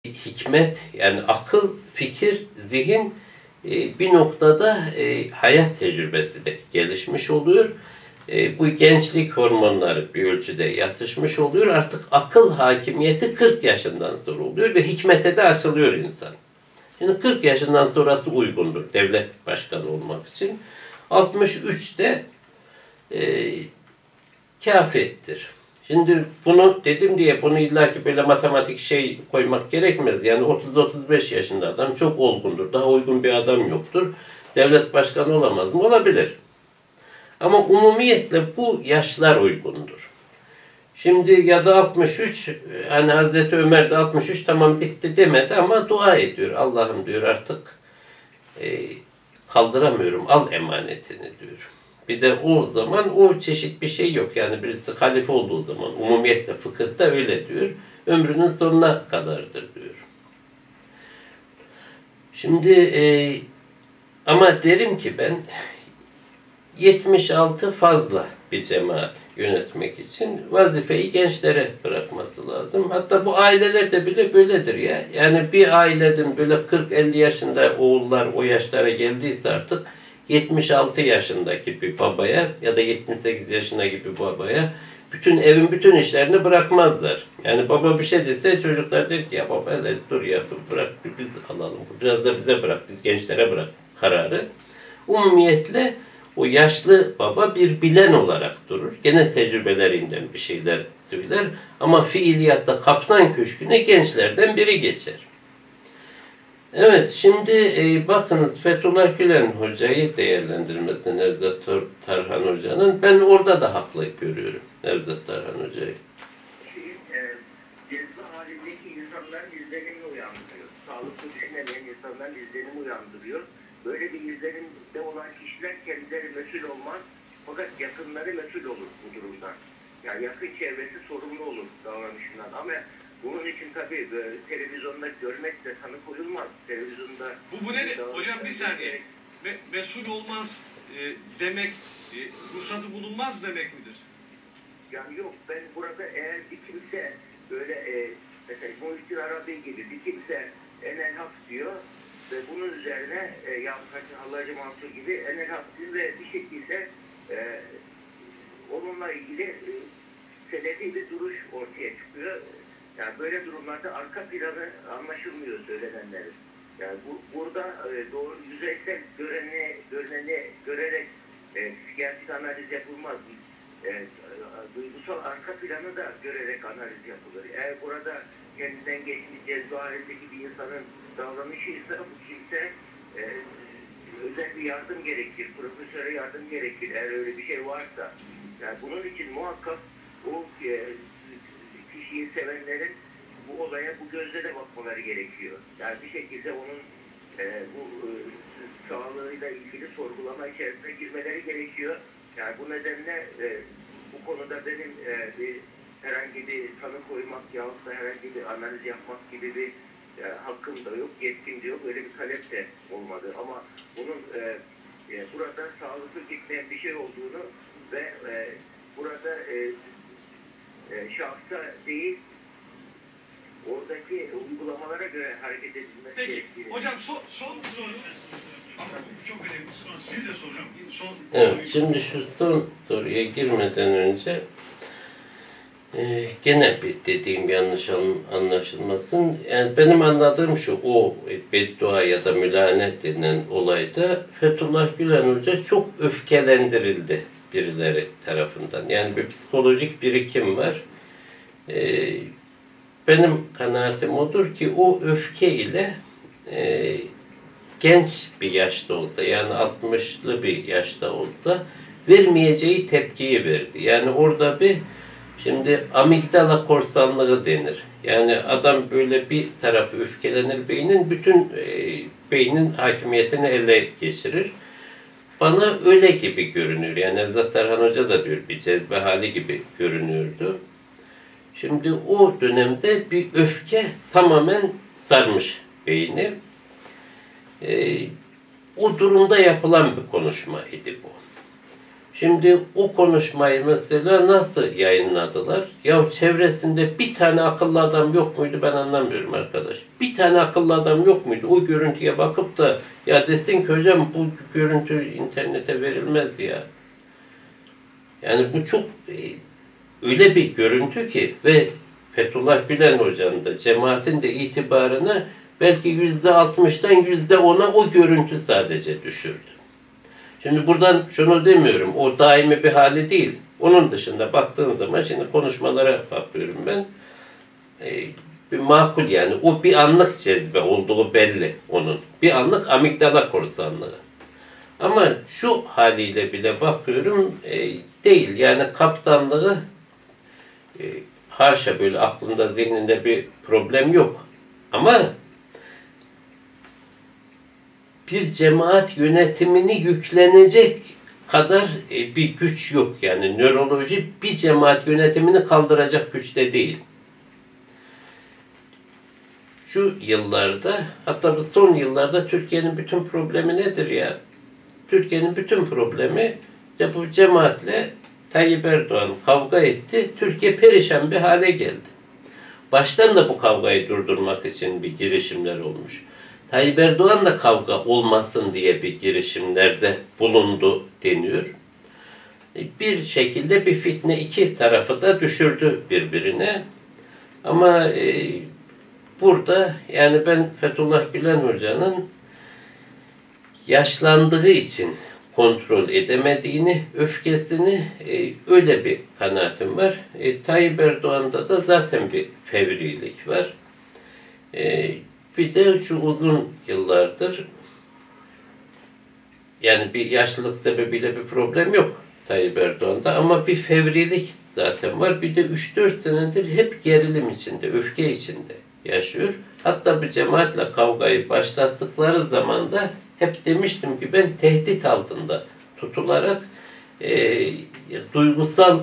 hikmet, yani akıl, fikir, zihin bir noktada hayat tecrübesi de gelişmiş oluyor. Bu gençlik hormonları bir ölçüde yatışmış oluyor. Artık akıl hakimiyeti 40 yaşından sonra oluyor ve hikmete de açılıyor insan. Şimdi 40 yaşından sonrası uygundur devlet başkanı olmak için. 63'te kafidir. Şimdi bunu dedim diye bunu illaki böyle matematik şey koymak gerekmez. Yani 30-35 yaşında adam çok olgundur. Daha uygun bir adam yoktur. Devlet başkanı olamaz mı? Olabilir. Ama umumiyetle bu yaşlar uygundur. Şimdi ya da 63, hani Hazreti Ömer de 63 tamam bitti demedi ama dua ediyor. Allah'ım diyor artık kaldıramıyorum, al emanetini diyor. Bir de o zaman o çeşit bir şey yok. Yani birisi halife olduğu zaman umumiyetle fıkıhta öyle diyor. Ömrünün sonuna kadardır diyor. Şimdi ama derim ki ben 76 fazla bir cemaat yönetmek için vazifeyi gençlere bırakması lazım. Hatta bu ailelerde bile böyledir ya. Yani bir aileden böyle 40-50 yaşında oğullar o yaşlara geldiyse artık 76 yaşındaki bir babaya ya da 78 yaşındaki bir babaya bütün evin bütün işlerini bırakmazlar. Yani baba bir şey dese çocuklar der ki ya baba dur ya bırak biz alalım. Biraz da bize bırak, biz gençlere bırak kararı. Umumiyetle o yaşlı baba bir bilen olarak durur. Gene tecrübelerinden bir şeyler söyler. Ama fiiliyatta Kaplan Köşkü'ne gençlerden biri geçer. Evet, şimdi bakınız Fethullah Gülen Hoca'yı değerlendirmesine Nevzat Tarhan Hoca'nın. Ben orada da haklı görüyorum Nevzat Tarhan Hoca'yı. Cezbe halindeki insanların izlenimini uyandırıyor. Sağlıklı düşünemeyen insanların izlenimi uyandırıyor. Böyle bir izlenimde olan kişiler kendileri mesul olmaz. Fakat yakınları mesul olur bu durumdan. Yani yakın çevresi sorumlu olur davranışından. Ama bunun için tabii televizyonda görmek de tanı koyulmaz. Televizyonda... Bu ne? Hocam bir saniye. Mesul olmaz demek, ruhsatı bulunmaz demek midir? Yani yok, ben burada eğer bir kimse böyle mesela Muhittin Arabi gibi bir kimse enel hak diyor ve bunun üzerine Hallacı Mansur gibi enel hak diyor ve bir şekilde onunla ilgili senevi bir duruş ortaya çıkıyor. Yani böyle durumlarda arka planı anlaşılmıyor söylenenlerin. Yani burada doğru yüzeysel görüneni görerek psikiyatrik analiz yapılmaz. Duygusal arka planı da görerek analiz yapılır. Eğer burada kendinden geçmiş cezbe halindeki bir insanın davranışıysa bu kimse özel bir yardım gerekir, profesöre yardım gerekir eğer öyle bir şey varsa. Yani bunun için muhakkak o kişiyi sevenlerin bu olaya bu gözle de bakmaları gerekiyor. Yani bir şekilde onun bu sağlığıyla ilgili sorgulama içerisine girmeleri gerekiyor. Yani bu nedenle bu konuda benim herhangi bir tanı koymak yahut da herhangi bir analiz yapmak gibi bir hakkım da yok, yetkim de yok. Öyle bir talep de olmadı. Ama bunun burada sağlıklı gitmeyen bir şey olduğunu ve burada şahsa değil, oradaki uygulamalara göre hareket edilmesi gerektiğini. Peki, hocam son soru. Ama bu çok önemli. Siz de sorun. Evet, şimdi şu son soruya girmeden önce gene dediğim yanlış anlaşılmasın. Yani benim anladığım şu, o beddua ya da mülanet denilen olayda Fethullah Gülen Hoca çok öfkelendirildi birileri tarafından. Yani bir psikolojik birikim var. Benim kanaatim odur ki o öfke ile genç bir yaşta olsa, yani 60'lı bir yaşta olsa vermeyeceği tepkiyi verdi. Yani orada bir, şimdi amigdala korsanlığı denir. Yani adam böyle bir tarafı öfkelenir beynin, bütün beynin hakimiyetini ele geçirir. Bana öyle gibi görünüyor. Yani Nevzat Tarhan Hoca da diyor bir cezbe hali gibi görünüyordu. Şimdi o dönemde bir öfke tamamen sarmış beyni. O durumda yapılan bir konuşma idi bu. Şimdi o konuşmayı mesela nasıl yayınladılar? Ya çevresinde bir tane akıllı adam yok muydu, ben anlamıyorum arkadaş. Bir tane akıllı adam yok muydu? O görüntüye bakıp da ya desin ki hocam bu görüntü internete verilmez ya. Yani bu çok öyle bir görüntü ki ve Fethullah Gülen Hoca'nın da cemaatin de itibarını belki %60'dan %10'a o görüntü sadece düşürdü. Şimdi buradan şunu demiyorum, o daimi bir hali değil. Onun dışında baktığın zaman şimdi konuşmalara bakıyorum ben. Bir makul yani. O bir anlık cezbe olduğu belli onun. Bir anlık amigdala korsanlığı. Ama şu haliyle bile bakıyorum değil. Yani kaptanlığı haşa böyle aklında zihninde bir problem yok. Ama bir cemaat yönetimini yüklenecek kadar bir güç yok. Yani nöroloji bir cemaat yönetimini kaldıracak güçte değil. Şu yıllarda, hatta bu son yıllarda Türkiye'nin bütün problemi nedir ya? Türkiye'nin bütün problemi de bu cemaatle Tayyip Erdoğan kavga etti. Türkiye perişan bir hale geldi. Baştan da bu kavgayı durdurmak için bir girişimler olmuş. Tayyip Erdoğan da kavga olmasın diye bir girişimlerde bulundu deniyor. Bir şekilde bir fitne iki tarafı da düşürdü birbirine. Ama burada yani ben Fethullah Gülen Hoca'nın yaşlandığı için kontrol edemediğini, öfkesini öyle bir kanaatim var. Tayyip Erdoğan'da da zaten bir fevrilik var. Bir de şu uzun yıllardır yani bir yaşlılık sebebiyle bir problem yok Tayyip Erdoğan'da ama bir fevrilik zaten var. Bir de 3-4 senedir hep gerilim içinde, öfke içinde yaşıyor. Hatta bu cemaatle kavgayı başlattıkları zaman da hep demiştim ki ben tehdit altında tutularak duygusal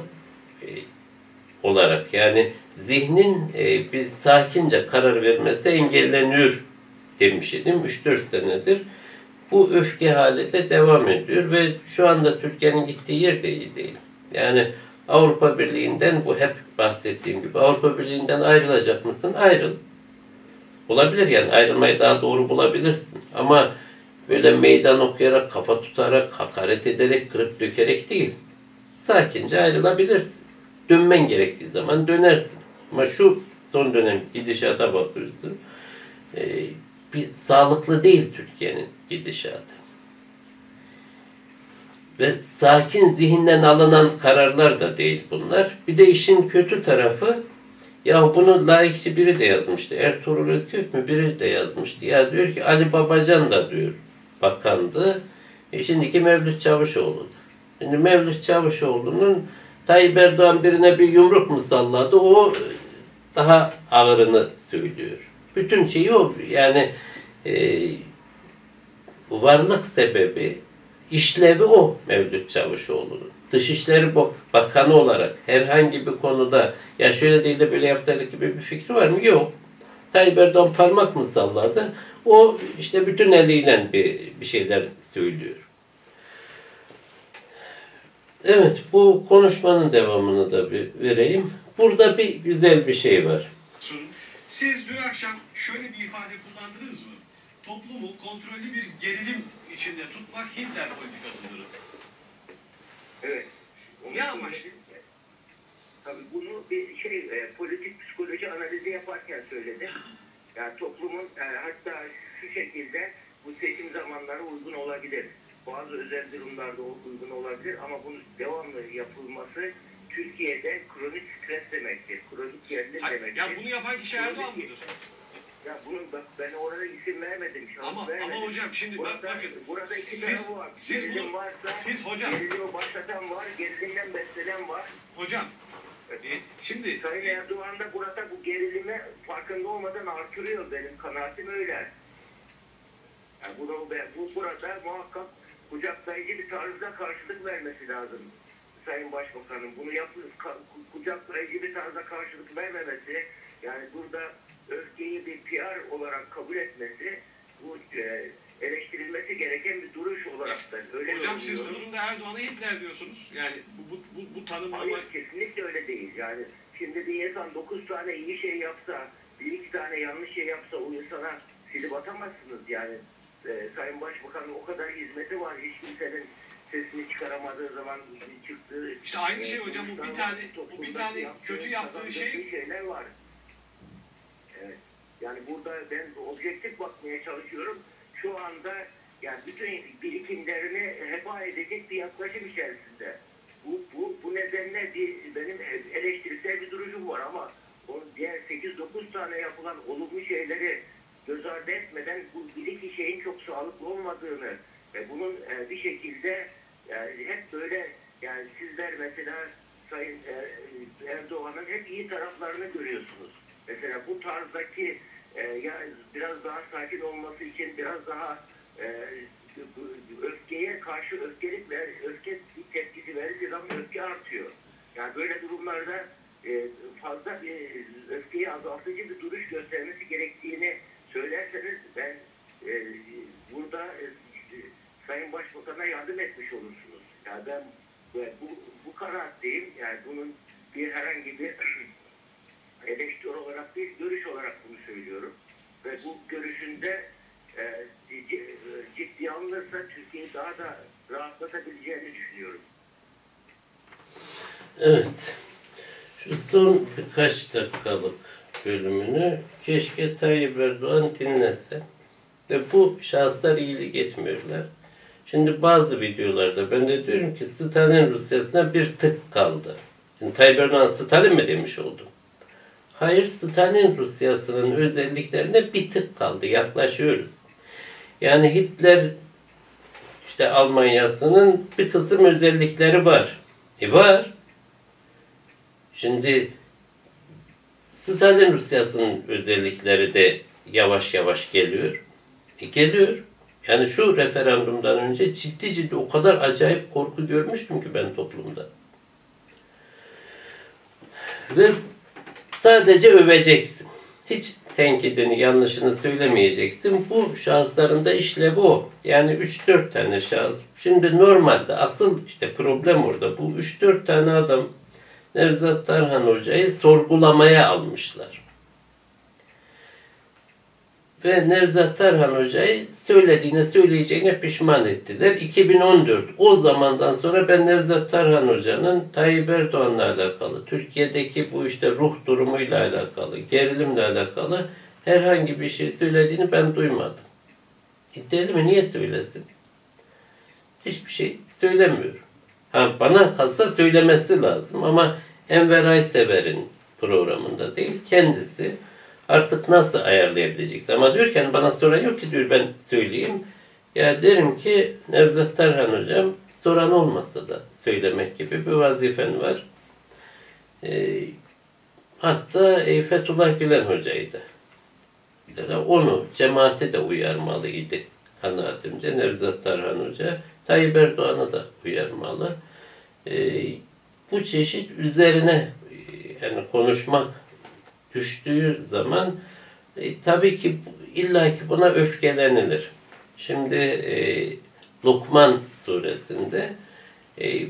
olarak yani zihnin bir sakince karar vermesi engelleniyor demiştim 3-4 senedir. Bu öfke hali de devam ediyor ve şu anda Türkiye'nin gittiği yer de iyi değil. Yani Avrupa Birliği'nden bu hep bahsettiğim gibi Avrupa Birliği'nden ayrılacak mısın? Ayrıl. Olabilir yani ayrılmayı daha doğru bulabilirsin. Ama böyle meydan okuyarak, kafa tutarak, hakaret ederek, kırıp dökerek değil. Sakince ayrılabilirsin. Dönmen gerektiği zaman dönersin. Ama şu son dönem gidişata bakıyorsun. Bir sağlıklı değil Türkiye'nin gidişatı. Ve sakin zihinden alınan kararlar da değil bunlar. Bir de işin kötü tarafı ya bunu laikçi biri de yazmıştı. Ertuğrul Özkök mü biri de yazmıştı. Ya diyor ki Ali Babacan da diyor bakandı. Şimdiki Mevlüt Çavuşoğlu. Şimdi Mevlüt Çavuşoğlu'nun Tayyip Erdoğan birine bir yumruk mu salladı? O daha ağırını söylüyor. Bütün şeyi o. Yani varlık sebebi, işlevi o Mevlüt Çavuşoğlu'nun. Dışişleri Bakanı olarak herhangi bir konuda ya şöyle değil de böyle yapsaydık gibi bir fikri var mı? Yok. Tayyip Erdoğan parmak mı salladı? O işte bütün eliyle bir şeyler söylüyor. Evet, bu konuşmanın devamını da bir vereyim. Burada bir güzel bir şey var. Siz dün akşam şöyle bir ifade kullandınız mı? Toplumu kontrollü bir gerilim içinde tutmak Hitler politikasıdır. Evet. Ne amaçlı? Tabii bunu bir politik psikoloji analizi yaparken söyledim. Yani toplumun hatta şu şekilde bu seçim zamanları uygun olabilir. Bazı özel durumlarda uygun olabilir ama bunun devamlı yapılması Türkiye'de kronik stres demektir. Kronik gerilim demektir. Ya bunu yapan kişi Erdoğan mıdır? Ya bunun ben orada isim vermedim. Ama hocam şimdi bakın. Burada iki tarafı var. Siz hocam. Gerilimi başlatan var, gerilimden beslenen var. Hocam. Şimdi Sayın Erdoğan da burada bu gerilimi farkında olmadan artırıyor, benim kanaatim öyle. Yani bu burada muhakkak kucaklayıcı bir tarzda karşılık vermesi lazım Sayın Başbakanım. Bunu kucaklayıcı bir tarzda karşılık vermemesi, yani burada öfkeyi bir PR olarak kabul etmesi, bu eleştirilmesi gereken bir duruş olarak ben öyle Hocam siz bu durumda Erdoğan'a Hitler diyorsunuz. Yani bu tanımlama... Hayır, kesinlikle öyle değil. Yani şimdi bir insan 9 tane iyi şey yapsa, 1-2 tane yanlış şey yapsa o insana silip atamazsınız. Yani Sayın Başbakan'ın o kadar hizmeti var. Hiç kimsenin sesini çıkaramadığı zaman çıktığı... İşte aynı şey hocam, bu bir tane kötü yaptığı şeyler var. Evet. Yani burada ben objektif bakmaya çalışıyorum. Şu anda yani bütün birikimlerini heba edecek bir yaklaşım içerisinde. Bu nedenle benim eleştirisel bir duruşum var ama diğer 8-9 tane yapılan olumlu şeyleri göz ardı etmeden bu bir iki şeyin çok sağlıklı olmadığını ve bunun bir şekilde yani hep böyle, yani sizler mesela Sayın Erdoğan'ın hep iyi taraflarını görüyorsunuz. Mesela bu tarzdaki yani biraz daha sakin olması için biraz daha öfkeye karşı öfke tepkisi verildiği zaman öfke artıyor. Yani böyle durumlarda fazla bir öfkeyi azaltıcı bir duruş göstermesi gerektiğini söylerseniz ben burada Sayın Başbakan'a yardım etmiş olursunuz. Yani ben bu kanaatteyim. Yani bunun herhangi bir eleştiri olarak değil, görüş olarak bunu söylüyorum. Ve bu görüşünde ciddiye alınırsa Türkiye'yi daha da rahatlatabileceğini düşünüyorum. Evet. Şu son birkaç dakikalık bölümünü keşke Tayyip Erdoğan dinlese. Ve bu şahıslar iyilik etmiyorlar. Şimdi bazı videolarda ben de diyorum ki Stalin Rusyası'na bir tık kaldı. Şimdi Tayyip Erdoğan Stalin mi demiş oldum? Hayır, Stalin Rusyası'nın özelliklerine bir tık kaldı. Yaklaşıyoruz. Yani Hitler işte Almanya'sının bir kısım özellikleri var. Var. Şimdi Stalin Rusyası'nın özellikleri de yavaş yavaş geliyor. Geliyor. Yani şu referandumdan önce ciddi o kadar acayip korku görmüştüm ki ben toplumda. Ve sadece öveceksin. Hiç tenkidini, yanlışını söylemeyeceksin. Bu şahısların da işlevi o. Yani 3-4 tane şahıs. Şimdi normalde asıl işte problem orada. Bu 3-4 tane adam Nevzat Tarhan Hoca'yı sorgulamaya almışlar. Ve Nevzat Tarhan Hoca'yı söyleyeceğine pişman ettiler. 2014, o zamandan sonra ben Nevzat Tarhan Hoca'nın Tayyip Erdoğan'la alakalı, Türkiye'deki bu işte ruh durumuyla alakalı, gerilimle alakalı herhangi bir şey söylediğini ben duymadım. Değil mi? Niye söylesin? Hiçbir şey söylemiyor. Bana kalsa söylemesi lazım ama Enver Aysever'in programında değil, kendisi artık nasıl ayarlayabileceksin? Ama diyorken bana soran yok ki diyor ben söyleyeyim. Ya derim ki Nevzat Tarhan Hocam soran olmasa da söylemek gibi bir vazifen var. Hatta Fethullah Gülen Hoca'ydı. Mesela onu cemaate de uyarmalıydı kanaatimce Nevzat Tarhan Hoca. Tayyip Erdoğan'ı da uyarmalı. Bu çeşit üzerine yani konuşmak düştüğü zaman tabii ki illaki buna öfkelenilir. Şimdi Lokman suresinde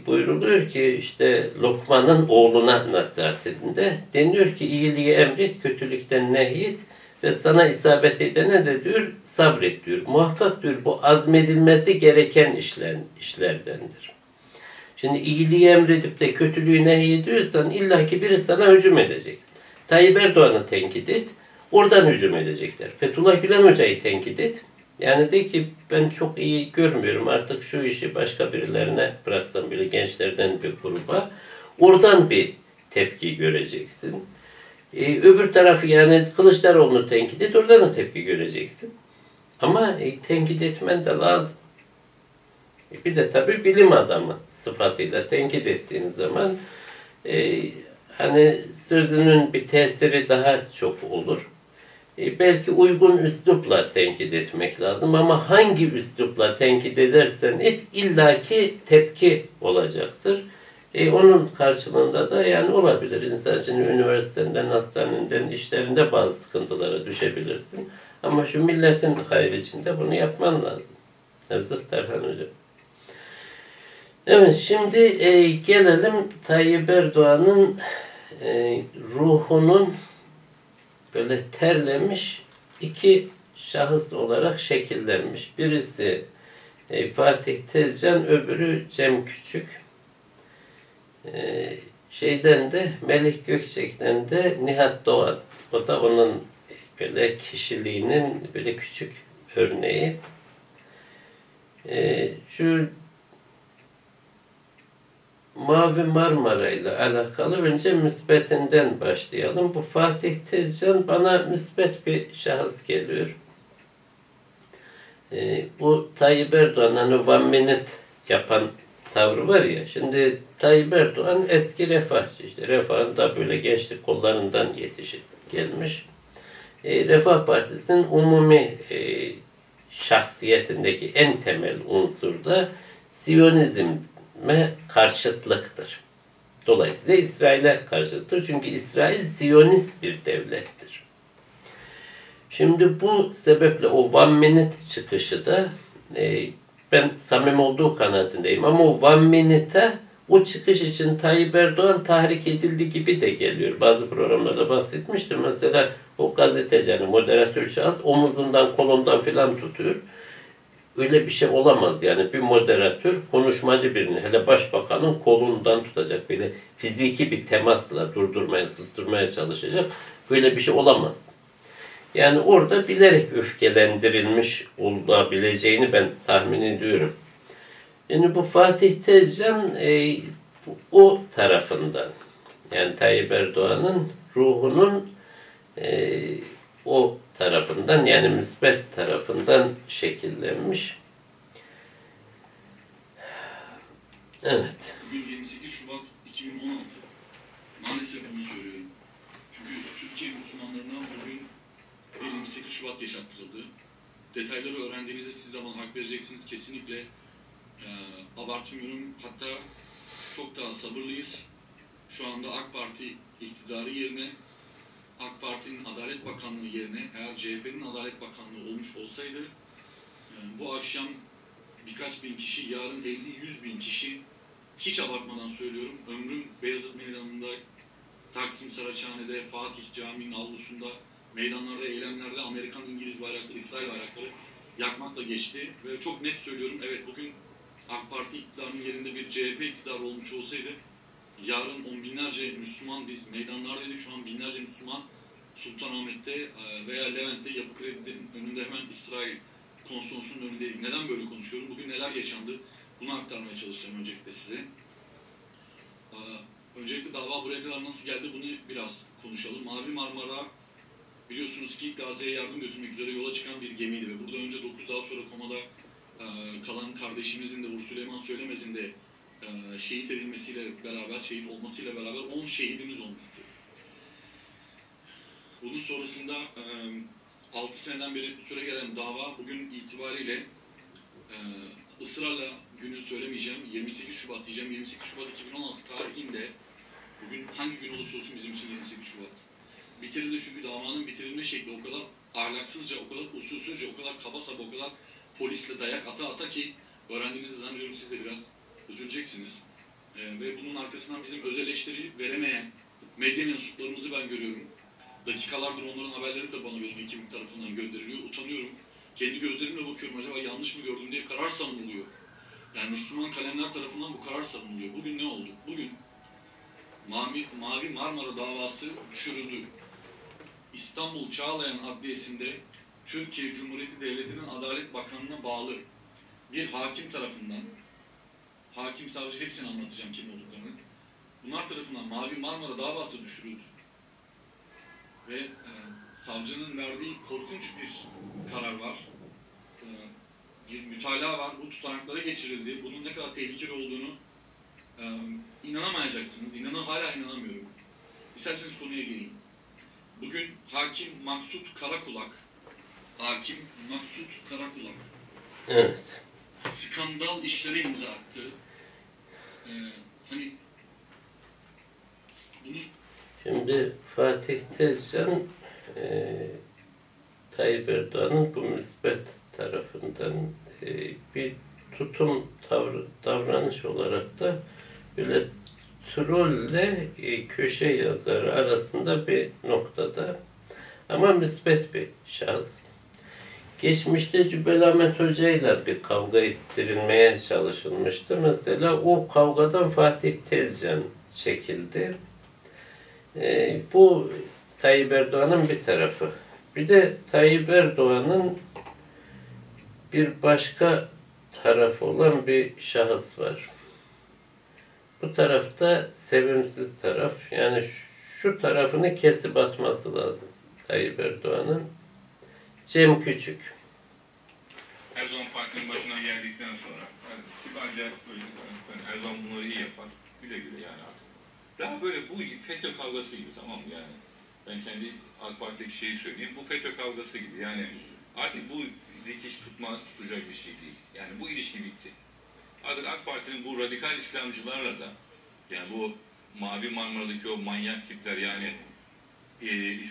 buyruluyor ki işte Lokman'ın oğluna nasihatinde deniyor ki iyiliği emret, kötülükten nehyet ve sana isabet edene de diyor sabret diyor. Muhakkak diyor bu azmedilmesi gereken işlerdendir. Şimdi iyiliği emredip de kötülüğü nehyediyorsan illaki biri sana hücum edecek. Tayyip Erdoğan'ı tenkit et, oradan hücum edecekler. Fethullah Gülen Hoca'yı tenkit et. Yani de ki ben çok iyi görmüyorum artık şu işi başka birilerine bıraksam bile gençlerden bir gruba. Oradan bir tepki göreceksin. Öbür tarafı yani Kılıçdaroğlu'nu tenkit et, oradan da tepki göreceksin. Ama tenkit etmen de lazım. Bir de tabii bilim adamı sıfatıyla tenkit ettiğin zaman hani sözünün bir tesiri daha çok olur. Belki uygun üslupla tenkit etmek lazım ama hangi üslupla tenkit edersen et illaki tepki olacaktır. Onun karşılığında da yani olabilir. İnsan için üniversiteden, hastaneden, işlerinde bazı sıkıntılara düşebilirsin. Ama şu milletin hayrı için de bunu yapman lazım. Nevzat Tarhan Hocam. Evet, şimdi gelelim Tayyip Erdoğan'ın ruhunun böyle terlemiş iki şahıs olarak şekillenmiş. Birisi Fatih Tezcan, öbürü Cem Küçük. Şeyden de Melih Gökçek'ten de Nihat Doğan. O da onun böyle kişiliğinin böyle küçük örneği. Şu Mavi Marmara ile alakalı önce müsbetinden başlayalım. Bu Fatih Tezcan bana müsbet bir şahıs geliyor. Bu Tayyip Erdoğan hani one minute yapan tavrı var ya. Şimdi Tayyip Erdoğan eski refahçı, işte Refah'ın da böyle gençlik kollarından yetişip gelmiş. Refah Partisi'nin umumi şahsiyetindeki en temel unsur da Siyonizme karşıtlıktır. Dolayısıyla İsrail'e karşıtır. Çünkü İsrail Siyonist bir devlettir. Şimdi bu sebeple o one minute çıkışı da ben samimi olduğu kanaatindeyim. Ama o one minute'a o çıkış için Tayyip Erdoğan tahrik edildi gibi de geliyor. Bazı programlarda bahsetmiştim. Mesela o gazeteci, yani moderatör şahıs omuzundan, kolundan filan tutuyor. Öyle bir şey olamaz yani. Bir moderatör konuşmacı birini, hele başbakanın kolundan tutacak, böyle fiziki bir temasla durdurmaya, susturmaya çalışacak. Böyle bir şey olamaz. Yani orada bilerek öfkelendirilmiş olabileceğini ben tahmin ediyorum. Yani bu Fatih Tezcan o tarafından, yani Tayyip Erdoğan'ın ruhunun o tarafından, yani müsbet tarafından şekillenmiş. Evet. Bugün 28 Şubat 2016. Maalesef bunu söylüyorum. Çünkü Türkiye Müslümanlarına bugün 28 Şubat yaşattırıldı. Detayları öğrendiğinizde siz de bana hak vereceksiniz. Kesinlikle abartmıyorum. Hatta çok daha sabırlıyız. Şu anda AK Parti iktidarı yerine, AK Parti'nin Adalet Bakanlığı yerine eğer CHP'nin Adalet Bakanlığı olmuş olsaydı bu akşam birkaç bin kişi, yarın 50-100 bin kişi, hiç abartmadan söylüyorum, ömrüm Beyazıt Meydanı'nda, Taksim Saraçhane'de, Fatih Camii'nin avlusunda, meydanlarda, eylemlerde Amerikan, İngiliz bayrakları, İsrail bayrakları yakmakla geçti. Ve çok net söylüyorum, evet bugün AK Parti iktidarının yerinde bir CHP iktidarı olmuş olsaydı, yarın on binlerce Müslüman, biz meydanlardaydık, şu an binlerce Müslüman Sultanahmet'te veya Levent'te Yapı Kredi'nin önünde hemen İsrail konsolosunun önündeydik. Neden böyle konuşuyorum? Bugün neler yaşandı? Bunu aktarmaya çalışacağım öncelikle size. Öncelikle dava buraya kadar nasıl geldi bunu biraz konuşalım. Mavi Marmara biliyorsunuz ki Gazze'ye yardım götürmek üzere yola çıkan bir gemiydi ve burada önce 9 daha sonra komada kalan kardeşimizin de Uğur Süleyman Söylemez'in de şehit edilmesiyle beraber, şehit olmasıyla beraber 10 şehidimiz olmuştu. Bunun sonrasında 6 seneden beri süre gelen dava bugün itibariyle ısrarla günü söylemeyeceğim, 28 Şubat diyeceğim. 28 Şubat 2016 tarihinde, bugün hangi gün olursa olsun bizim için 28 Şubat bitirildi, çünkü davanın bitirilme şekli o kadar ahlaksızca, o kadar usulsüzce, o kadar kaba saba, o kadar polisle dayak ata ki öğrendiğinizi zannediyorum siz de biraz üzüleceksiniz. Ve bunun arkasından bizim öz eleştiri veremeyen medya mensuplarımızı ben görüyorum. Dakikalardır onların haberleri de bana benim ekibim tarafından gönderiliyor. Utanıyorum. Kendi gözlerimle bakıyorum, acaba yanlış mı gördüm diye karar savunuluyor. Yani Müslüman kalemler tarafından bu karar savunuluyor. Bugün ne oldu? Bugün Mavi Marmara davası düşürüldü. İstanbul Çağlayan Adliyesi'nde Türkiye Cumhuriyeti Devleti'nin Adalet Bakanlığı'na bağlı bir hakim tarafından, hakim savcı, hepsini anlatacağım kim olduklarını, bunlar tarafından Mavi Marmara davası düşürüldü. Ve savcının verdiği korkunç bir karar var. Bir mütalaa var. Bu tutanaklara geçirildi. Bunun ne kadar tehlikeli olduğunu inanamayacaksınız. Hala inanamıyorum. İsterseniz konuya gireyim. Bugün Hakim Maksut Karakulak, evet, skandal işlere imza attı. Hani bunu... Şimdi Fatih Tezcan Tayyip Erdoğan'ın bu müsbet tarafından bir tutum, davranış olarak da böyle trolle köşe yazarı arasında bir noktada. Ama müsbet bir şahıs. Geçmişte Cübbeli Ahmet Hoca ile bir kavga ettirilmeye çalışılmıştı. Mesela o kavgadan Fatih Tezcan çekildi. Bu Tayyip Erdoğan'ın bir tarafı. Bir de Tayyip Erdoğan'ın bir başka tarafı olan bir şahıs var. Bu tarafta sevimsiz taraf. Yani şu tarafını kesip atması lazım Tayyip Erdoğan'ın. Cem Küçük. Erdoğan partinin başına geldikten sonra kibarca böyle Erdoğan bunları iyi yapar. Güle güle yani artık. Daha böyle bu FETÖ kavgası gibi, tamam mı yani? Ben kendi AK Parti'deki şeyi söyleyeyim. Bu FETÖ kavgası gibi. Yani artık bu dikiş tutacak bir şey değil. Yani bu ilişki bitti. Artık AK Parti'nin bu radikal İslamcılarla da, yani bu Mavi Marmara'daki o manyak tipler, yani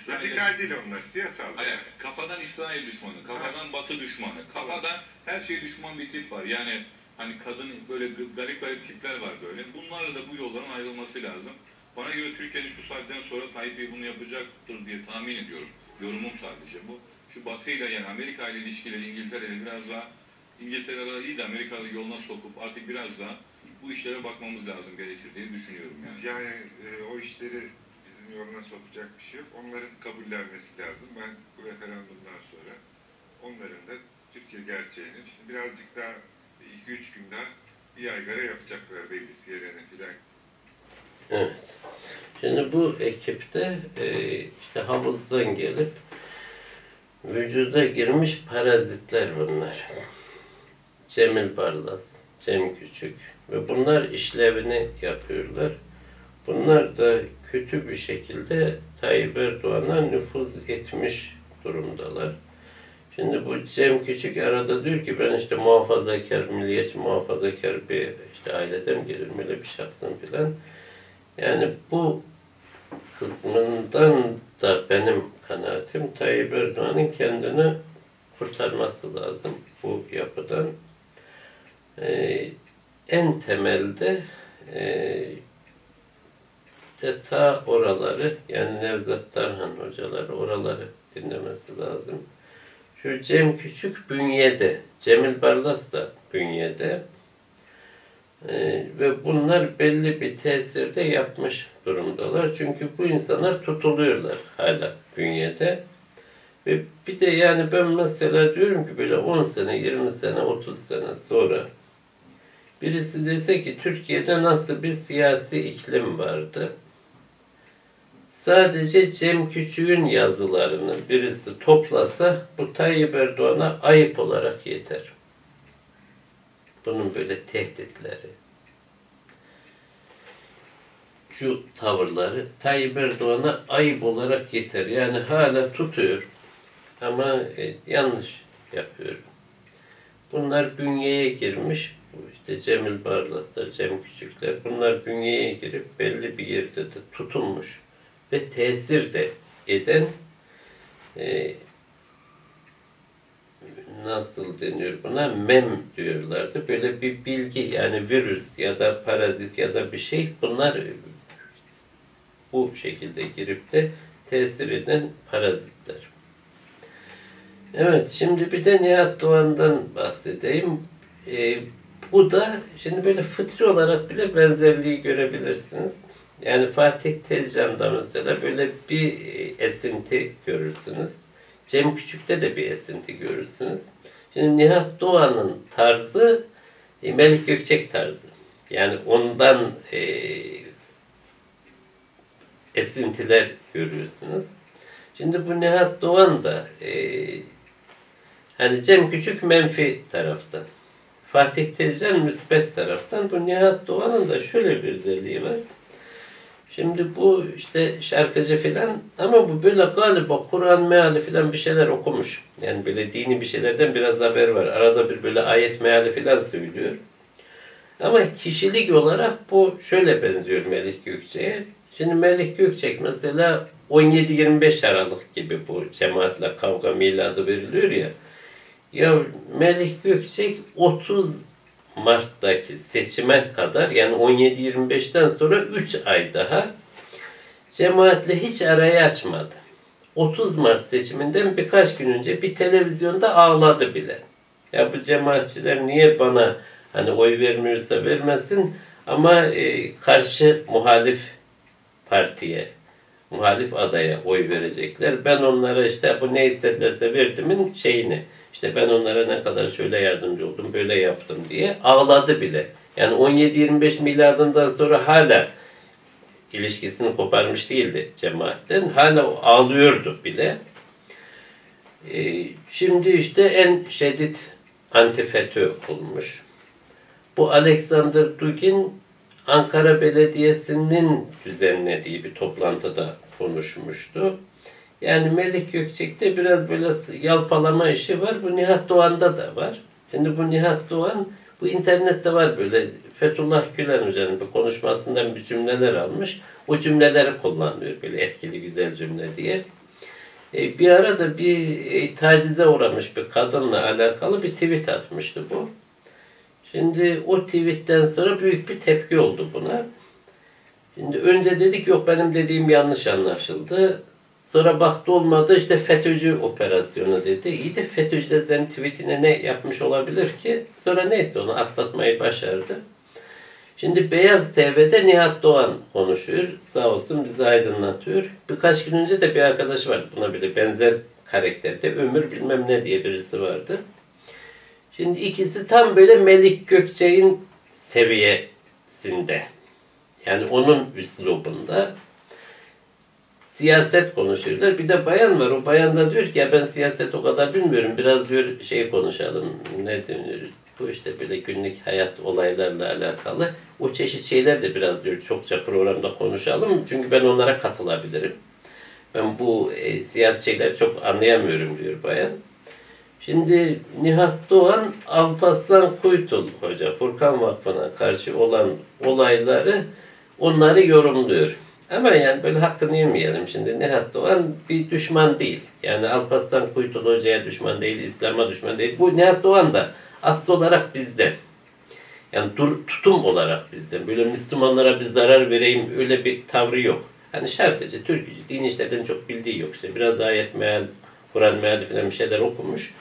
radikal değil onlar, siyasal. Hayır, kafadan İsrail düşmanı, kafadan Batı düşmanı, kafadan her şey düşman bir tip var. Yani hani kadın, böyle garip garip tipler var böyle. Bunlarla da bu yolların ayrılması lazım. Bana göre Türkiye'nin şu saatten sonra Tayyip Bey bunu yapacaktır diye tahmin ediyorum. Yorumum sadece bu. Şu Batı ile, yani Amerika ile ilişkileri, İngiltere ile biraz daha, İngiltere iyi de Amerika'yı yoluna sokup artık biraz daha bu işlere bakmamız lazım gerekir diye düşünüyorum yani. Yani o işleri bizim yoluna sokacak bir şey yok. Onların kabullenmesi lazım. Ben bu referandumdan sonra onların da Türkiye gerçeğini, şimdi birazcık daha 2-3 gün daha bir yaygara yapacaklar belli Siyerene filan. Evet. Şimdi bu ekipte işte havuzdan gelip vücuda girmiş parazitler bunlar. Cemil Barlas, Cem Küçük ve bunlar işlevini yapıyorlar. Bunlar da kötü bir şekilde Tayyip Erdoğan'a nüfuz etmiş durumdalar. Şimdi bu Cem Küçük arada diyor ki ben işte muhafazakar, milliyetçi muhafazakar bir işte aileden gelirim, öyle bir şahsım filan. Yani bu kısmından da benim kanaatim Tayyip Erdoğan'ın kendini kurtarması lazım bu yapıdan. En temelde ta oraları, yani Nevzat Tarhan hocaları oraları dinlemesi lazım. Şu Cem Küçük bünyede, Cemil Barlas da bünyede ve bunlar belli bir tesirde yapmış durumdalar. Çünkü bu insanlar tutuluyorlar hala bünyede. Ve bir de yani ben mesela diyorum ki böyle 10 sene, 20 sene, 30 sene sonra birisi dese ki Türkiye'de nasıl bir siyasi iklim vardı? Sadece Cem Küçük'ün yazılarını birisi toplasa bu Tayyip Erdoğan'a ayıp olarak yeter. Bunun böyle tehditleri, şu tavırları Tayyip Erdoğan'a ayıp olarak yeter. Yani hala tutuyor ama yanlış yapıyor. Bunlar bünyeye girmiş. İşte Cemil Barlaslar, Cem Küçükler, bunlar bünyeye girip belli bir yerde de tutunmuş ve tesir de eden nasıl deniyor buna? Mem diyorlardı. Böyle bir bilgi, yani virüs ya da parazit ya da bir şey, bunlar bu şekilde girip de tesir eden parazitler. Evet, şimdi bir de Nihat Doğan'dan bahsedeyim. Bu da şimdi böyle fıtri olarak bile benzerliği görebilirsiniz. Yani Fatih Tezcan'da mesela böyle bir esinti görürsünüz. Cem Küçük'te de bir esinti görürsünüz. Şimdi Nihat Doğan'ın tarzı Melik Gökçek tarzı. Yani ondan esintiler görüyorsunuz. Şimdi bu Nihat Doğan da hani Cem Küçük menfi taraftan, Fatih Tezcan müsbet taraftan. Bu Nihat Doğan'ın da şöyle bir özelliği var. Şimdi bu işte şarkıcı filan ama bu böyle galiba Kur'an meali filan bir şeyler okumuş. Yani böyle dini bir şeylerden biraz haber var. Arada bir böyle ayet meali filan söylüyor. Ama kişilik olarak bu şöyle benziyor Melik Gökçek'e. Şimdi Melik Gökçek mesela 17-25 Aralık gibi bu cemaatle kavga miladı veriliyor ya. Ya Melik Gökçek 30 Mart'taki seçime kadar, yani 17-25'ten sonra 3 ay daha cemaatle hiç arayı açmadı. 30 Mart seçiminden birkaç gün önce bir televizyonda ağladı bile. Ya bu cemaatçiler niye bana hani oy vermiyorsa vermesin ama karşı muhalif partiye, muhalif adaya oy verecekler. Ben onlara işte bu ne istedilerse verdimin şeyini, işte ben onlara ne kadar şöyle yardımcı oldum, böyle yaptım diye ağladı bile. Yani 17-25 miladından sonra hala ilişkisini koparmış değildi cemaatten. Hala ağlıyordu bile. Şimdi işte en şiddet anti-FETÖ olmuş. Bu Alexander Dugin Ankara Belediyesi'nin düzenlediği bir toplantıda konuşmuştu. Yani Melih Gökçek'te biraz böyle yalpalama işi var. Bu Nihat Doğan'da da var. Şimdi bu Nihat Doğan, bu internette var böyle Fethullah Gülen Hoca'nın bir konuşmasından bir cümleler almış. O cümleleri kullanıyor böyle etkili güzel cümle diye. Bir ara da bir tacize uğramış bir kadınla alakalı bir tweet atmıştı bu. Şimdi o tweetten sonra büyük bir tepki oldu buna. Şimdi önce dedik yok benim dediğim yanlış anlaşıldı. Sonra baktı olmadı işte FETÖ'cü operasyonu dedi. İyi de FETÖ'cü de senin tweetine ne yapmış olabilir ki? Sonra neyse onu atlatmayı başardı. Şimdi Beyaz TV'de Nihat Doğan konuşuyor. Sağ olsun bizi aydınlatıyor. Birkaç gün önce de bir arkadaş vardı. Buna bile benzer karakterde. Ömür bilmem ne diye birisi vardı. Şimdi ikisi tam böyle Melih Gökçek'in seviyesinde. Yani onun üslubunda siyaset konuşuyorlar. Bir de bayan var. O bayan da diyor ki ya ben siyaset o kadar bilmiyorum. Biraz diyor şey konuşalım. Ne denir? Bu işte böyle günlük hayat olaylarla alakalı. O çeşit şeyler de biraz diyor çokça programda konuşalım. Çünkü ben onlara katılabilirim. Ben bu siyasi şeyleri çok anlayamıyorum diyor bayan. Şimdi Nihat Doğan, Alparslan Kuytul Hoca, Furkan Vakfı'na karşı olan olayları onları yorumluyor. Ama yani böyle hakkını yemeyelim şimdi. Nihat Doğan bir düşman değil. Yani Alparslan Kuytul Hoca'ya düşman değil, İslam'a düşman değil. Bu Nihat Doğan da asıl olarak bizden. Yani tutum olarak bizden. Böyle Müslümanlara bir zarar vereyim öyle bir tavrı yok. Hani sadece Türkçü, din işlerden çok bildiği yok. İşte biraz ayet meal, Kur'an meali falan bir şeyler okumuş.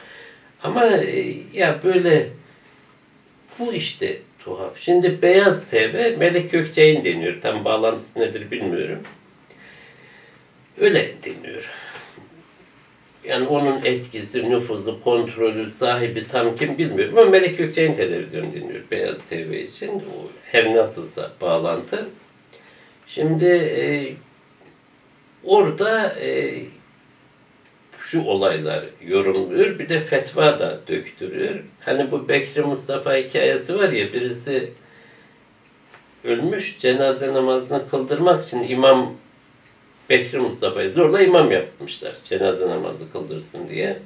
Ama ya böyle bu işte tuhaf. Şimdi Beyaz TV Melih Gökçek'in deniyor. Tam bağlantısı nedir bilmiyorum. Öyle deniyor. Yani onun etkisi, nüfuzu, kontrolü, sahibi tam kim bilmiyorum. Ama Melih Gökçek'in televizyonu deniyor Beyaz TV için. O her nasılsa bağlantı. Şimdi orada şu olaylar yorumluyor. Bir de fetva da döktürüyor. Hani bu Bekri Mustafa hikayesi var ya, birisi ölmüş, cenaze namazını kıldırmak için imam Bekri Mustafa'yı zorla imam yapmışlar. Cenaze namazı kıldırsın diye.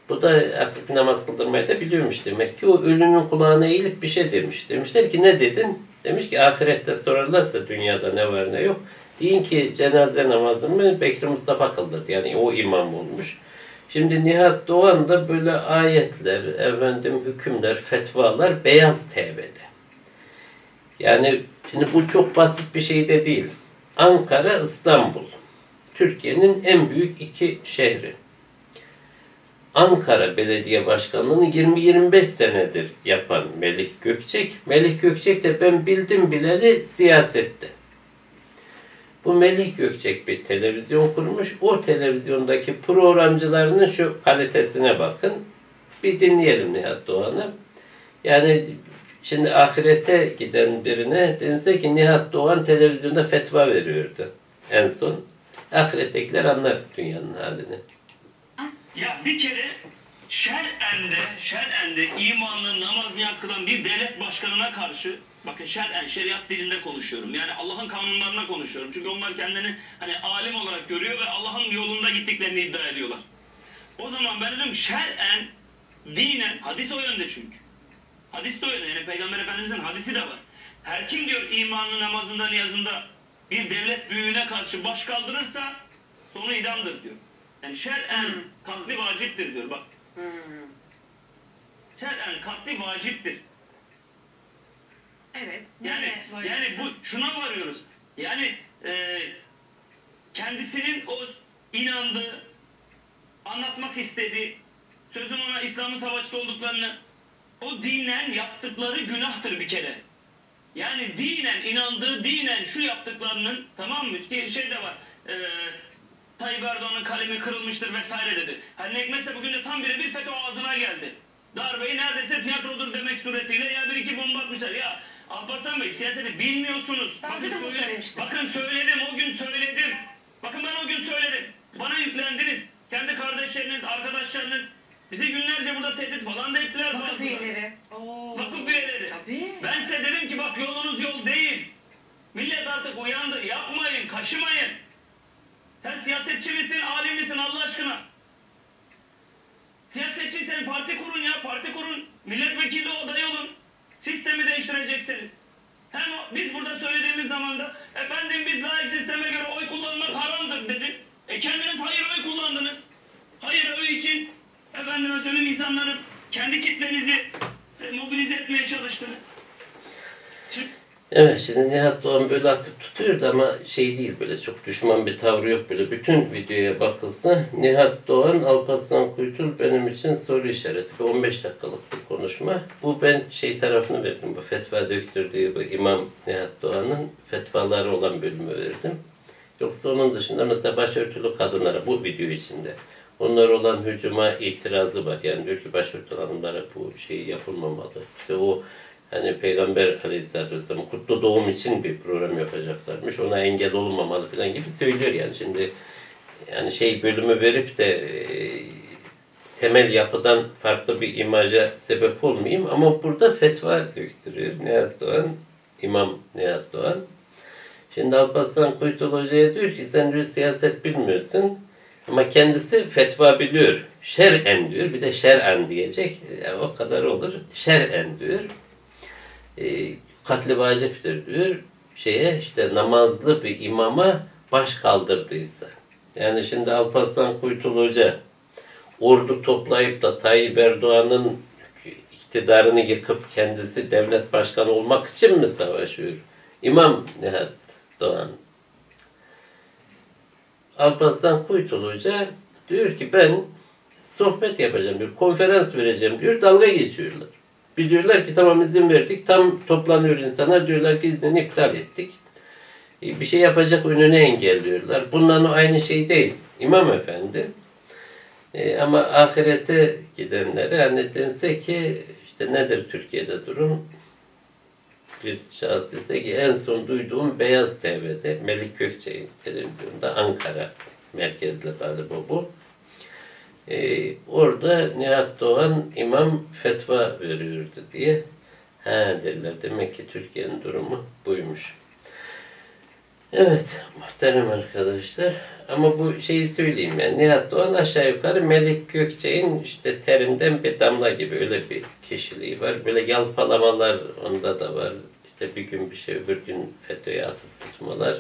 Bu da artık namaz kıldırmayı da biliyormuş demek ki. O ölünün kulağına eğilip bir şey demiş. Demişler ki ne dedin? Demiş ki ahirette sorarlarsa dünyada ne var ne yok. Deyin ki cenaze namazını Bekri Mustafa kıldırdı. Yani o imam olmuş. Şimdi Nihat Doğan da böyle ayetler, hükümler, fetvalar Beyaz TV'de. Yani şimdi bu çok basit bir şey de değil. Ankara, İstanbul. Türkiye'nin en büyük iki şehri. Ankara Belediye Başkanlığı'nı 20-25 senedir yapan Melih Gökçek. Melih Gökçek de ben bildim bileli siyasette. Bu Melih Gökçek bir televizyon kurmuş. O televizyondaki programcılarının şu kalitesine bakın. Bir dinleyelim Nihat Doğan'ı. Yani şimdi ahirete giden birine dense ki Nihat Doğan televizyonda fetva veriyordu en son. Ahirettekiler anlar dünyanın halini. Ya bir kere şer'ende imanlı namaz niyaz kılan bir devlet başkanına karşı, bakın şeriat dilinde konuşuyorum. Yani Allah'ın kanunlarına konuşuyorum. Çünkü onlar kendini hani alim olarak görüyor ve Allah'ın yolunda gittiklerini iddia ediyorlar. O zaman ben dedim şer'en, dinen, hadis o yönde çünkü. Hadis de öyle. Yani Peygamber Efendimiz'in hadisi de var. Her kim diyor imanlı namazında niyazında bir devlet büyüğüne karşı baş kaldırırsa sonu idamdır diyor. Yani şer'en katli vaciptir diyor bak. Şer'en katli vaciptir. Evet. Yani bu şuna varıyoruz. Yani kendisinin o inandığı, anlatmak istediği, sözün ona İslam'ın savaşçısı olduklarını, o dinen yaptıkları günahtır bir kere. Yani dinen, inandığı dinen şu yaptıklarının, tamam mı? Bir şey de var. Tayyip Erdoğan'ın kalemi kırılmıştır vesaire dedi. Hani Nekmetse bugün de tam birebir FETÖ ağzına geldi. Darbeyi neredeyse tiyatrodur demek suretiyle ya bir iki bomba atmışlar. Ya Alparslan Bey siyaseti bilmiyorsunuz. Bakın söyledim, o gün söyledim. Bakın ben o gün söyledim. Bana yüklendiniz. Kendi kardeşleriniz, arkadaşlarınız bizi günlerce burada tehdit falan da ettiler. Vakıf üyeleri. Vakıf üyeleri. Tabii. Ben size dedim ki bak yolunuz yol değil. Millet artık uyandı. Yapmayın, kaşımayın. Sen siyasetçi misin, alim misin Allah aşkına? Siyasetçiysen parti kurun ya, parti kurun. Milletvekili aday olun. Sistemi değiştireceksiniz. Hem biz burada söylediğimiz zaman da efendim biz laik sisteme göre oy kullanmak haramdır dedik. Kendiniz hayır oy kullandınız. Hayır oy için efendime söyleyeyim insanları kendi kitlenizi mobilize etmeye çalıştınız. Evet, şimdi Nihat Doğan böyle atıp tutuyordu ama şey değil, böyle çok düşman bir tavrı yok. Böyle bütün videoya bakılsa Nihat Doğan, Alparslan Kuytul benim için soru işareti. 15 dakikalık bir konuşma. Bu ben şey tarafını verdim, bu fetva döktürdüğü bu İmam Nihat Doğan'ın fetvaları olan bölümü verdim. Yoksa onun dışında mesela başörtülü kadınlara bu video içinde onlar olan hücuma itirazı var. Yani diyor ki başörtülü hanımlara bu şey yapılmamalı. İşte o hani Peygamber Aleyhisselatü Vesselam kutlu doğum için bir program yapacaklarmış. Ona engel olmamalı falan gibi söylüyor yani. Şimdi yani şey bölümü verip de temel yapıdan farklı bir imaja sebep olmayayım ama burada fetva döktürüyor Nihat Doğan, İmam Nihat Doğan. Şimdi Alparslan Kuytul Hoca'ya diyor ki sen diyor siyaset bilmiyorsun ama kendisi fetva biliyor. Şer'en diyor, bir de şer'en diyecek. Yani o kadar olur. Şer'en diyor. Katli vaciptir diyor. İşte namazlı bir imama baş kaldırdıysa. Yani şimdi Alparslan Kuytul Hoca ordu toplayıp da Tayyip Erdoğan'ın iktidarını yıkıp kendisi devlet başkanı olmak için mi savaşıyor? İmam Nihat Doğan. Alparslan Kuytul Hoca diyor ki ben sohbet yapacağım diyor, konferans vereceğim diyor, dalga geçiyorlar. Bir diyorlar ki tamam izin verdik, tam toplanıyor insanlar, diyorlar ki iznini iptal ettik. Bir şey yapacak önüne engelliyorlar. Bundan o aynı şey değil. İmam Efendi. Ama ahirete gidenlere hani dense ki işte nedir Türkiye'de durum? Bir şahıs dese ki en son duyduğum Beyaz TV'de Melik Gökçek'in televizyonda Ankara merkezli galiba bu. Orada Nihat Doğan imam fetva veriyordu diye. Derler. Demek ki Türkiye'nin durumu buymuş. Evet muhterem arkadaşlar. Ama bu şeyi söyleyeyim yani. Nihat Doğan aşağı yukarı Melik Gökçek'in işte terinden bir damla gibi öyle bir kişiliği var. Böyle yalpalamalar onda da var. İşte bir gün bir şey öbür gün FETÖ'ye atıp tutmalar.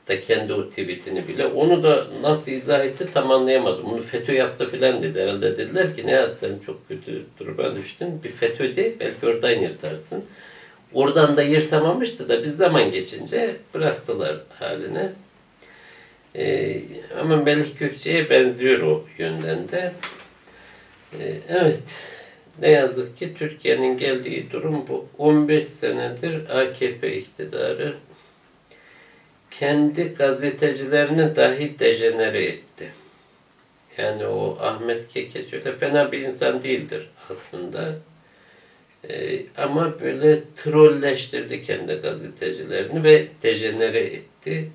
Da kendi o tweetini bile. Onu da nasıl izah etti tam anlayamadım. Bunu FETÖ yaptı filan dedi. Herhalde dediler ki Nihat sen çok kötü duruma düştün. Bir FETÖ de belki oradan yırtarsın. Oradan da yırtamamıştı da bir zaman geçince bıraktılar haline. Ama Melik Gökçek'e benziyor o yönden de. Evet. Ne yazık ki Türkiye'nin geldiği durum bu. 15 senedir AKP iktidarı kendi gazetecilerini dahi dejenere etti. Yani o Ahmet Kekeç öyle fena bir insan değildir aslında. Ama böyle trolleştirdi kendi gazetecilerini ve dejenere etti.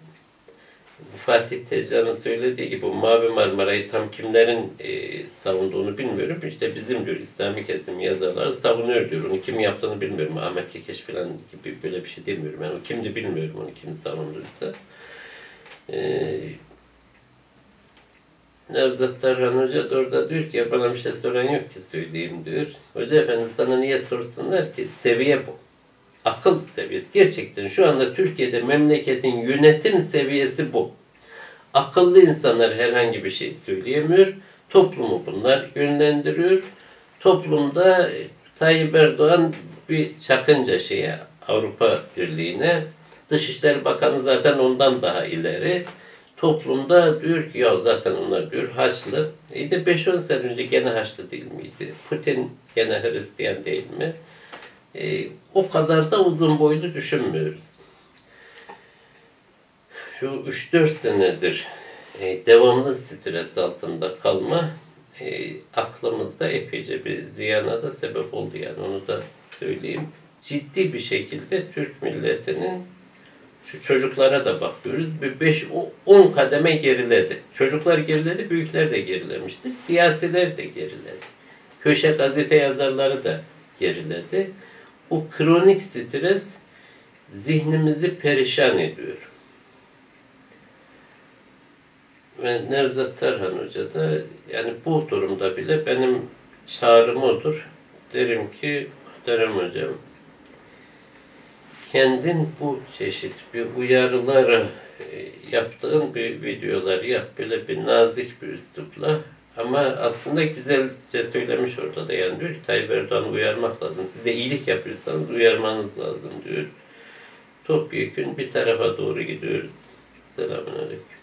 Fatih Tezcan'ın söylediği gibi bu Mavi Marmara'yı tam kimlerin savunduğunu bilmiyorum. İşte bizim diyor İslami kesim yazarları savunuyor diyor. Onu kim yaptığını bilmiyorum. Ahmet Kekeç falan gibi böyle bir şey demiyorum. Yani o kimdi bilmiyorum onu kim savunduysa. Nevzat Tarhan Hoca da orada diyor ki ya bana bir şey soran yok ki söyleyeyim diyor. Hoca efendi sana niye sorsunlar ki? Seviye bu. Akıl seviyesi. Gerçekten şu anda Türkiye'de memleketin yönetim seviyesi bu. Akıllı insanlar herhangi bir şey söyleyemiyor. Toplumu bunlar yönlendiriyor. Toplumda Tayyip Erdoğan bir çakınca Avrupa Birliği'ne. Dışişleri Bakanı zaten ondan daha ileri. Toplumda diyor ki ya zaten onlar diyor Haçlı. De 5-10 sene önce gene Haçlı değil miydi? Putin gene Hristiyan değil mi? O kadar da uzun boylu düşünmüyoruz. Şu 3-4 senedir devamlı stres altında kalma aklımızda epeyce bir ziyana da sebep oldu, yani onu da söyleyeyim. Ciddi bir şekilde Türk milletinin, şu çocuklara da bakıyoruz, bir 5-10 kademe geriledi. Çocuklar geriledi, büyükler de gerilemiştir. Siyasiler de geriledi. Köşe gazete yazarları da geriledi. Bu kronik stres zihnimizi perişan ediyor. Ve Nevzat Tarhan Hoca da yani bu durumda bile benim çağrım odur. Derim ki muhterem hocam, kendin bu çeşit bir uyarıları yaptığın bir videolar yap, böyle bir nazik bir üslupla, ama aslında güzelce söylemiş orada da, yani diyor ki Tayyip Erdoğan'ı uyarmak lazım. Siz de iyilik yapıyorsanız uyarmanız lazım diyor. Topyekün bir tarafa doğru gidiyoruz. Selamünaleyküm.